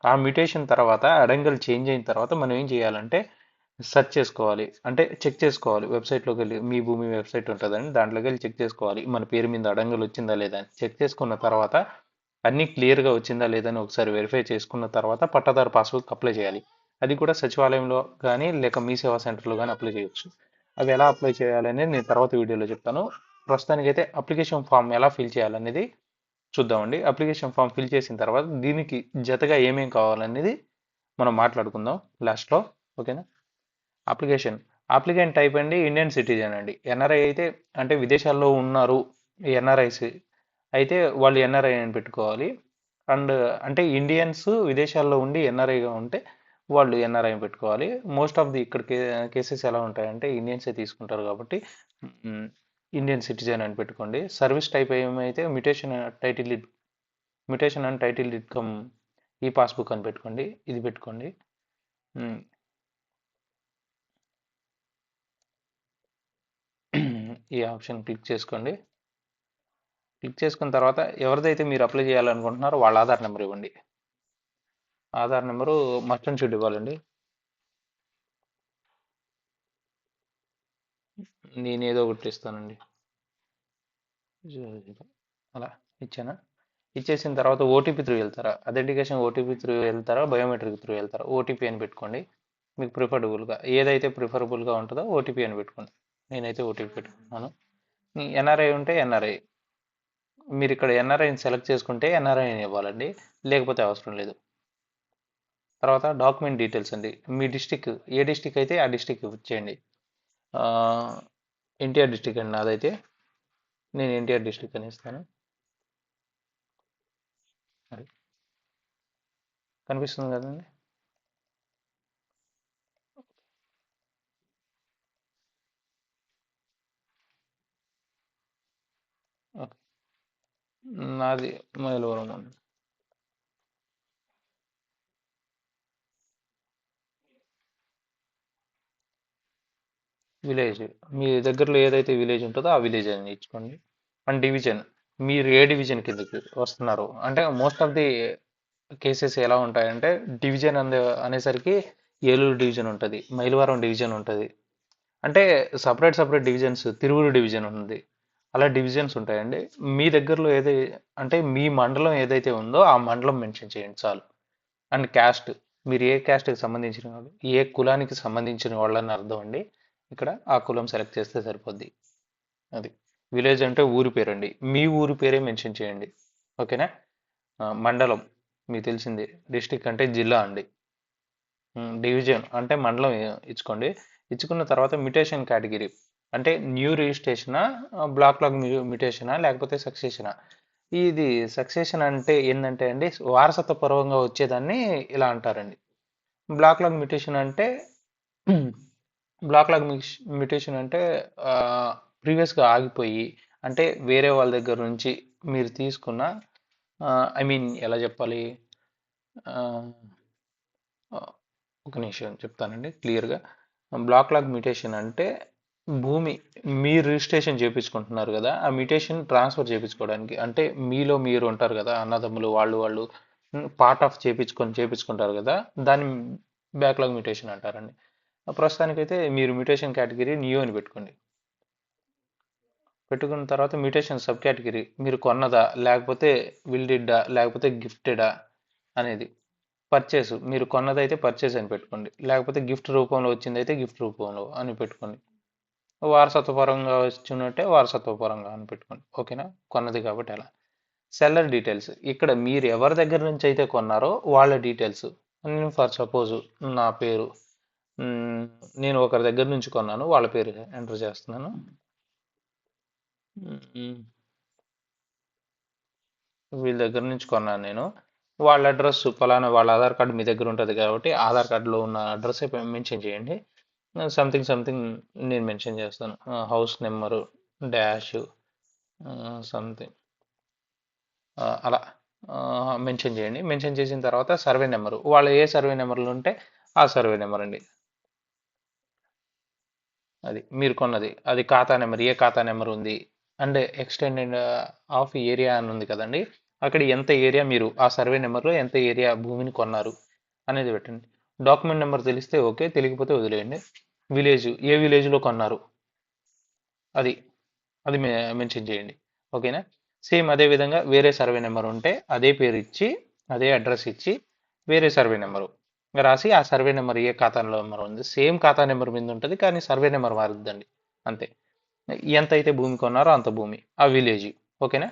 ఆ మ్యూటేషన్ తర్వాత అడంగల్ చేంజ్ అయిన తర్వాత మనం ఏం చేయాలంటే సెర్చ్ చేసుకోవాలి, అంటే చెక్ చేసుకోవాలి. వెబ్సైట్లోకి వెళ్ళి మీ భూమి వెబ్సైట్ ఉంటుందని దాంట్లోకి వెళ్ళి చెక్ చేసుకోవాలి మన పేరు మీద అడంగల్ వచ్చిందా లేదా అని. చెక్ చేసుకున్న తర్వాత అన్నీ క్లియర్గా వచ్చిందా లేదని ఒకసారి వెరిఫై చేసుకున్న తర్వాత పట్టాదారు పాస్బుక్ అప్లై చేయాలి. అది కూడా సచివాలయంలో కానీ లేక మీ సేవా సెంటర్లో కానీ అప్లై చేయొచ్చు. అవి ఎలా అప్లై చేయాలనేది నేను తర్వాత వీడియోలో చెప్తాను. ప్రస్తుతానికైతే అప్లికేషన్ ఫామ్ ఎలా ఫిల్ చేయాలనేది చూద్దామండి. అప్లికేషన్ ఫామ్ ఫిల్ చేసిన తర్వాత దీనికి జతగా ఏమేం కావాలనేది మనం మాట్లాడుకుందాం లాస్ట్లో. ఓకేనా? అప్లికేషన్ అప్లికెంట్ టైప్ అండి ఇండియన్ సిటిజన్ అండి. ఎన్ఆర్ఐ అయితే అంటే విదేశాల్లో ఉన్నారు ఎన్ఆర్ఐస్ అయితే వాళ్ళు ఎన్ఆర్ఐ అని పెట్టుకోవాలి. అండ్ అంటే ఇండియన్స్ విదేశాల్లో ఉండి ఎన్ఆర్ఐగా ఉంటే వాళ్ళు ఎన్ఆర్ఐ అని పెట్టుకోవాలి. మోస్ట్ ఆఫ్ ది ఇక్కడ కేసెస్ ఎలా ఉంటాయంటే ఇండియన్సే తీసుకుంటారు కాబట్టి ఇండియన్ సిటిజన్ అని పెట్టుకోండి. సర్వీస్ టైప్ ఏమైతే మ్యూటేషన్ అండ్ టైటిల్ ఇన్కమ్ ఈ పాస్బుక్ అని పెట్టుకోండి. ఇది పెట్టుకోండి. మ్, ఈ ఆప్షన్ క్లిక్ చేసుకోండి. క్లిక్ చేసుకున్న తర్వాత ఎవరిదైతే మీరు అప్లై చేయాలనుకుంటున్నారో వాళ్ళ ఆధార్ నెంబర్ ఇవ్వండి. Aadhaar number must and should ఇవ్వాలండి. నేను ఏదో ఒకటి ఇస్తానండి. అలా ఇచ్చానా? ఇచ్చేసిన తర్వాత ఓటీపీ త్రూ వెళ్తారా, అథెంటికేషన్ ఓటీపీ త్రూ వెళ్తారా, బయోమెట్రిక్ త్రూ వెళ్తారా? ఓటీపీ అని పెట్టుకోండి. మీకు ప్రిఫరబుల్గా ఏదైతే ప్రిఫరబుల్గా ఉంటుందో ఓటీపీ అని పెట్టుకోండి. నేనైతే ఓటీపీ పెట్టుకున్నాను. ఎన్ఆర్ఐ ఉంటే ఎన్ఆర్ఐ, మీరు ఇక్కడ ఎన్ఆర్ఐని సెలెక్ట్ చేసుకుంటే ఎన్ఆర్ఐని ఇవ్వాలండి, లేకపోతే అవసరం లేదు. తర్వాత డాక్యుమెంట్ డీటెయిల్స్ అండి. మీ డిస్టిక్ ఏ డిస్టిక్ అయితే ఆ డిస్టిక్ ఇచ్చేయండి. ఎన్టీఆర్ డిస్టిక్ అండి నాదైతే. నేను ఎన్టీఆర్ డిస్టిక్ అని ఇస్తాను. అది కనిపిస్తుంది కదండి. ఓకే. నాది మైలవరం అండి. విలేజ్ మీ దగ్గరలో ఏదైతే విలేజ్ ఉంటుందో ఆ విలేజ్ అని ఇచ్చుకోండి. అండ్ డివిజన్ మీరు ఏ డివిజన్ కిందకి వస్తున్నారు అంటే మోస్ట్ ఆఫ్ ది కేసెస్ ఎలా ఉంటాయంటే డివిజన్ అనేసరికి ఏలూరు డివిజన్ ఉంటుంది, మైలవరం డివిజన్ ఉంటుంది. అంటే separate separate divisions, Tiruvuru division ఉంది. అలా డివిజన్స్ ఉంటాయండి. మీ దగ్గరలో అంటే మీ మండలం ఏదైతే ఉందో ఆ మండలం మెన్షన్ చేయండి చాలు. అండ్ క్యాస్ట్ మీరు ఏ క్యాస్ట్కి సంబంధించిన వాళ్ళు, ఏ కులానికి సంబంధించిన వాళ్ళని అర్థం అండి. ఇక్కడ ఆ కులం సెలెక్ట్ చేస్తే సరిపోద్ది. అది విలేజ్ అంటే ఊరి పేరండి, మీ ఊరి పేరే మెన్షన్ చేయండి. ఓకేనా? మండలం మీకు తెలిసింది. డిస్టిక్ అంటే జిల్లా అండి. డివిజన్ అంటే మండలం ఇచ్చుకోండి. ఇచ్చుకున్న తర్వాత మ్యుటేషన్ కేటగిరీ అంటే న్యూ రిజిస్ట్రేషనా, బ్లాక్ లాగ్ మ్యుటేషనా, లేకపోతే సక్సెషనా? ఇది సక్సెషన్ అంటే ఏంటంటే అండి వారసత్వ పరంగా వచ్చేదాన్ని ఇలా అంటారండి. బ్లాక్ లాగ్ మ్యుటేషన్ అంటే బ్లాక్ లాగ్ మ్యుటేషన్ అంటే ప్రీవియస్గా ఆగిపోయి అంటే వేరే వాళ్ళ దగ్గర నుంచి మీరు తీసుకున్న ఐ మీన్ ఎలా చెప్పాలి, ఆ, ఆ, ఒక నిమిషం చెప్తానండి క్లియర్గా. బ్లాక్ లాగ్ మ్యుటేషన్ అంటే భూమి మీరు రిజిస్ట్రేషన్ చేయించుకుంటున్నారు కదా, ఆ మ్యుటేషన్ ట్రాన్స్ఫర్ చేయించుకోవడానికి అంటే మీలో మీరు ఉంటారు కదా అన్నదమ్ములు, వాళ్ళు పార్ట్ ఆఫ్ చేయించుకుంటారు కదా, దాన్ని బ్యాక్లాగ్ మ్యుటేషన్ అంటారండి. ప్రస్తుతానికైతే మీరు మ్యుటేషన్ కేటగిరీ న్యూ అని పెట్టుకోండి. పెట్టుకున్న తర్వాత మ్యుటేషన్ సబ్ కేటగిరీ మీరు కొన్నదా లేకపోతే విల్డిడ్డా లేకపోతే గిఫ్టెడా అనేది. పర్చేస్ మీరు కొన్నదైతే పర్చేస్ అని పెట్టుకోండి, లేకపోతే గిఫ్ట్ రూపంలో వచ్చిందైతే గిఫ్ట్ రూపంలో అని పెట్టుకోండి. వారసత్వపరంగా వచ్చినట్టే వారసత్వపరంగా అని పెట్టుకోండి. ఓకేనా? కొన్నది కాబట్టి అలా. సెల్లర్ డీటెయిల్స్ ఇక్కడ మీరు ఎవరి దగ్గర నుంచి అయితే కొన్నారో వాళ్ళ డీటెయిల్స్. నేను ఫర్ సపోజ్ నా పేరు, మ్, నేను ఒకరి దగ్గర నుంచి కొన్నాను, వాళ్ళ పేరు ఎంటర్ చేస్తున్నాను. మ్, వీళ్ళ దగ్గర నుంచి కొన్నాను నేను. వాళ్ళ అడ్రస్ ఫలానా, వాళ్ళ ఆధార్ కార్డు మీ దగ్గర ఉంటుంది కాబట్టి ఆధార్ కార్డులో ఉన్న అడ్రస్ మెన్షన్ చేయండి. సంథింగ్ సంథింగ్ నేను మెన్షన్ చేస్తాను. హౌస్ నెంబరు డాష్ సంథింగ్ అలా మెన్షన్ చేయండి. మెన్షన్ చేసిన తర్వాత సర్వే నెంబరు వాళ్ళు ఏ సర్వే నెంబర్లు ఉంటే ఆ సర్వే నెంబర్ అండి. అది మీరు కొన్నది అది ఖాతా నెంబర్, ఏ ఖాతా నెంబర్ ఉంది. అండ్ ఎక్స్టెండెడ్ ఆఫ్ ఏరియా అని ఉంది కదండి, అక్కడ ఎంత ఏరియా మీరు ఆ సర్వే నెంబర్లో ఎంత ఏరియా భూమిని కొన్నారు అనేది పెట్టండి. డాక్యుమెంట్ నెంబర్ తెలిస్తే ఓకే, తెలియకపోతే వదిలేయండి. విలేజ్ ఏ విలేజ్లో కొన్నారు అది అది మెన్షన్ చేయండి. ఓకేనా. సేమ్ అదే విధంగా వేరే సర్వే నెంబర్ ఉంటే అదే పేరు ఇచ్చి అదే అడ్రస్ ఇచ్చి వేరే సర్వే నెంబరు రాసి ఆ సర్వే నెంబర్ ఏ ఖాతా నెంబర్ ఉంది సేమ్ ఖాతా నెంబర్ మీద ఉంటుంది, కానీ సర్వే నెంబర్ మారుద్దండి అంతే. ఎంత అయితే భూమి కొన్నారో అంత భూమి ఆ విలేజ్. ఓకేనా.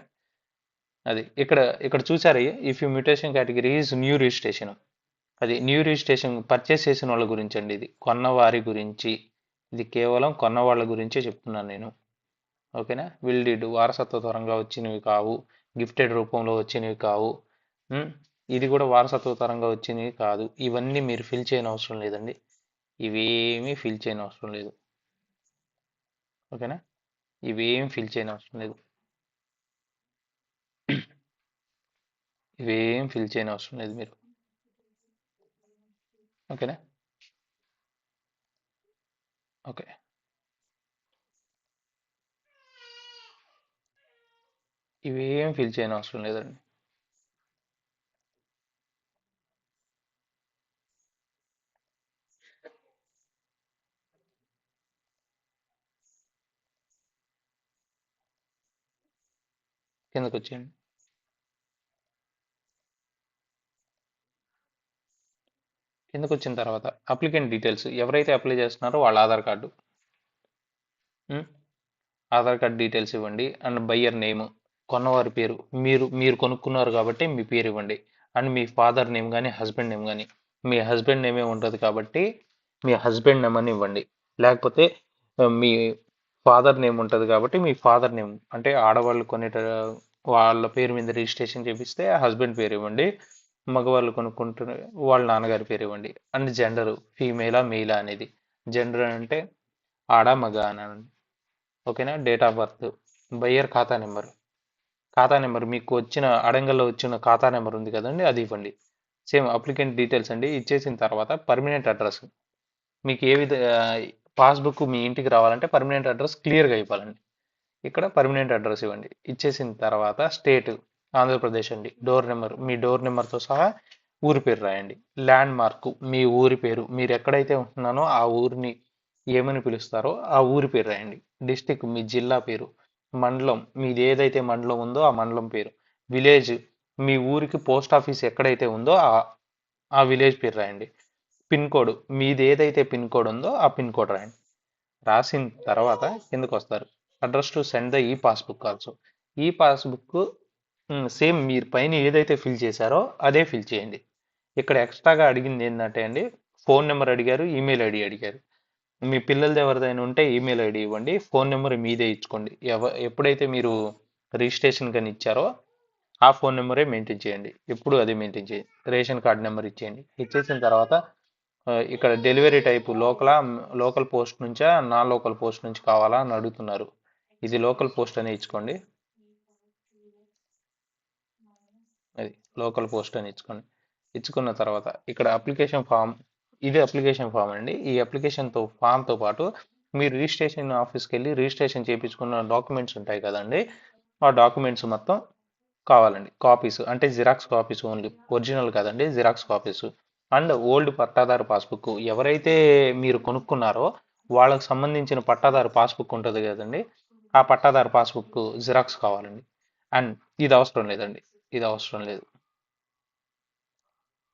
అది ఇక్కడ ఇక్కడ చూసారు, if you mutation category is new registration. అది న్యూ రిజిస్ట్రేషన్ పర్చేస్ చేసిన వాళ్ళ గురించి అండి, ఇది కొన్న వారి గురించి, ఇది కేవలం కొన్న వాళ్ళ గురించే చెప్తున్నాను నేను. ఓకేనా. విల్ డీడ్ వారసత్వ పరంగా వచ్చినవి కావు, గిఫ్టెడ్ రూపంలో వచ్చినవి కావు. ఉమ్, ఇది కూడా వారసత్వ పరంగా వచ్చినవి కాదు. ఇవన్నీ మీరు ఫిల్ చేయని అవసరం లేదండి, ఇవేమీ ఫిల్ చేయని అవసరం లేదు. ఓకేనా. ఇవేం ఫిల్ చేయని అవసరం లేదు, ఇవేం ఫిల్ చేయని అవసరం లేదు మీరు. ఓకేనా. ఓకే. ఇవేం ఫిల్ చేయని అవసరం లేదండి. కిందకు వచ్చేయండి. కిందకు వచ్చిన తర్వాత అప్లికెంట్ డీటెయిల్స్, ఎవరైతే అప్లై చేస్తున్నారో వాళ్ళ ఆధార్ కార్డు, ఉమ్, ఆధార్ కార్డ్ డీటెయిల్స్ ఇవ్వండి. అండ్ బయ్యర్ నేమ్, కొన్నవారి పేరు, మీరు మీరు కొనుక్కున్నారు కాబట్టి మీ పేరు ఇవ్వండి. అండ్ మీ ఫాదర్ నేమ్ కానీ హస్బెండ్ నేమ్ కానీ, మీ హస్బెండ్ నేమే ఉంటుంది కాబట్టి మీ హస్బెండ్ నేమ్ అని ఇవ్వండి. లేకపోతే మీ ఫాదర్ నేమ్ ఉంటుంది కాబట్టి మీ ఫాదర్ నేమ్, అంటే ఆడవాళ్ళు కొనేట వాళ్ళ పేరు మీద రిజిస్ట్రేషన్ చేపిస్తే హస్బెండ్ పేరు ఇవ్వండి. మగవాళ్ళు కొనుక్కుంటున్న వాళ్ళ నాన్నగారి పేరు ఇవ్వండి. అండ్ జెండరు ఫీమేలా మెయిలా అనేది, జెండర్ అంటే ఆడ మగ అని. ఓకేనా. డేట్ ఆఫ్ బర్త్, బయ్యర్ ఖాతా నెంబర్, ఖాతా నెంబర్ మీకు వచ్చిన అడంగల్లో వచ్చిన ఖాతా నెంబర్ ఉంది కదండి, అది ఇవ్వండి. సేమ్ అప్లికెంట్ డీటెయిల్స్ అండి. ఇచ్చేసిన తర్వాత పర్మనెంట్ అడ్రస్, మీకు ఏ విధ పాస్బుక్ మీ ఇంటికి రావాలంటే పర్మనెంట్ అడ్రస్ క్లియర్గా ఇవ్వాలండి. ఇక్కడ పర్మనెంట్ అడ్రస్ ఇవ్వండి. ఇచ్చేసిన తర్వాత స్టేట్ ఆంధ్రప్రదేశ్ అండి. డోర్ నెంబర్ మీ డోర్ నెంబర్తో సహా ఊరి పేరు రాయండి. ల్యాండ్ మార్కు మీ ఊరి పేరు, మీరు ఎక్కడైతే ఉంటున్నానో ఆ ఊరిని ఏమని పిలుస్తారో ఆ ఊరి పేరు రాయండి. డిస్టిక్ మీ జిల్లా పేరు, మండలం మీది ఏదైతే మండలం ఉందో ఆ మండలం పేరు, విలేజ్ మీ ఊరికి పోస్ట్ ఆఫీస్ ఎక్కడైతే ఉందో ఆ విలేజ్ పేరు రాయండి. పిన్ కోడ్ మీది ఏదైతే పిన్ కోడ్ ఉందో ఆ పిన్ కోడ్ రాయండి. రాసిన తర్వాత కిందకు వస్తారు, అడ్రస్ టు సెండ్ ద ఈ పాస్బుక్ ఆల్సో. ఈ పాస్బుక్ సేమ్ మీరు పైన ఏదైతే ఫిల్ చేశారో అదే ఫిల్ చేయండి. ఇక్కడ ఎక్స్ట్రాగా అడిగింది ఏంటంటే అండి, ఫోన్ నెంబర్ అడిగారు, ఈమెయిల్ ఐడి అడిగారు. మీ పిల్లలది ఎవరిదైనా ఉంటే ఈమెయిల్ ఐడి ఇవ్వండి, ఫోన్ నెంబర్ మీదే ఇచ్చుకోండి. ఎప్పుడైతే మీరు రిజిస్ట్రేషన్ కానీ ఇచ్చారో ఆ ఫోన్ నెంబరే మెయింటైన్ చేయండి, ఎప్పుడు అదే మెయింటైన్ చేయండి. రేషన్ కార్డ్ నెంబర్ ఇచ్చేయండి. ఇచ్చేసిన తర్వాత ఇక్కడ డెలివరీ టైపు లోకల్ పోస్ట్ నుంచా నాన్ లోకల్ పోస్ట్ నుంచి కావాలా అని అడుగుతున్నారు. ఇది లోకల్ పోస్ట్ అని ఇచ్చుకోండి. అది లోకల్ పోస్ట్ అని ఇచ్చుకోండి. ఇచ్చుకున్న తర్వాత ఇక్కడ అప్లికేషన్ ఫామ్, ఇది అప్లికేషన్ ఫామ్ అండి. ఈ అప్లికేషన్తో ఫామ్తో పాటు మీరు రిజిస్ట్రేషన్ ఆఫీస్కి వెళ్ళి రిజిస్ట్రేషన్ చేయించుకున్న డాక్యుమెంట్స్ ఉంటాయి కదండి, ఆ డాక్యుమెంట్స్ మొత్తం కావాలండి. కాపీస్ అంటే జిరాక్స్ కాపీస్ ఓన్లీ, ఒరిజినల్ కాదండి, జిరాక్స్ కాపీస్. అండ్ ఓల్డ్ పట్టాదారు పాస్బుక్, ఎవరైతే మీరు కొనుక్కున్నారో వాళ్ళకి సంబంధించిన పట్టాదారు పాస్బుక్ ఉంటుంది కదండి, ఆ పట్టాదారు పాస్బుక్ జిరాక్స్ కావాలండి. అండ్ ఇది అవసరం లేదండి, ఇది అవసరం లేదు,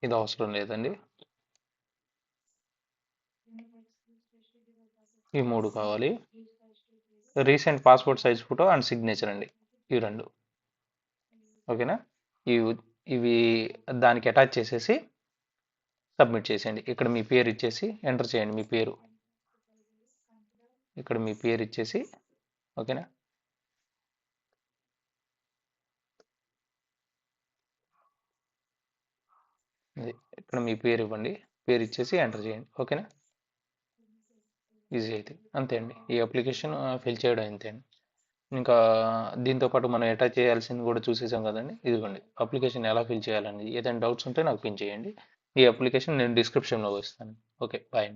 ఇది అవసరం లేదండి. ఈ మూడు కావాలి. Recent passport size photo and signature అండి, ఇవి రెండు. ఓకేనా. ఇవి ఇవి దానికి అటాచ్ చేసేసి సబ్మిట్ చేసేయండి. ఇక్కడ మీ పేరు ఇచ్చేసి ఎంటర్ చేయండి మీ పేరు, ఇక్కడ మీ పేరు ఇచ్చేసి. ఓకేనా. ఇది ఇక్కడ మీ పేరు ఇవ్వండి, పేరు ఇచ్చేసి ఎంటర్ చేయండి. ఓకేనా. ఈజీ అయితే అంతే అండి, ఈ అప్లికేషన్ ఫిల్ చేయడం అంతే అండి. ఇంకా దీంతో పాటు మనం అటాచ్ చేయాల్సింది కూడా చూసేసాం కదండి, ఇదిగోండి అప్లికేషన్ ఎలా ఫిల్ చేయాలని. ఏదైనా డౌట్స్ ఉంటే నాకు పిన్ చేయండి. ఈ అప్లికేషన్ నేను డిస్క్రిప్షన్లో ఇస్తాను. Okay, bye.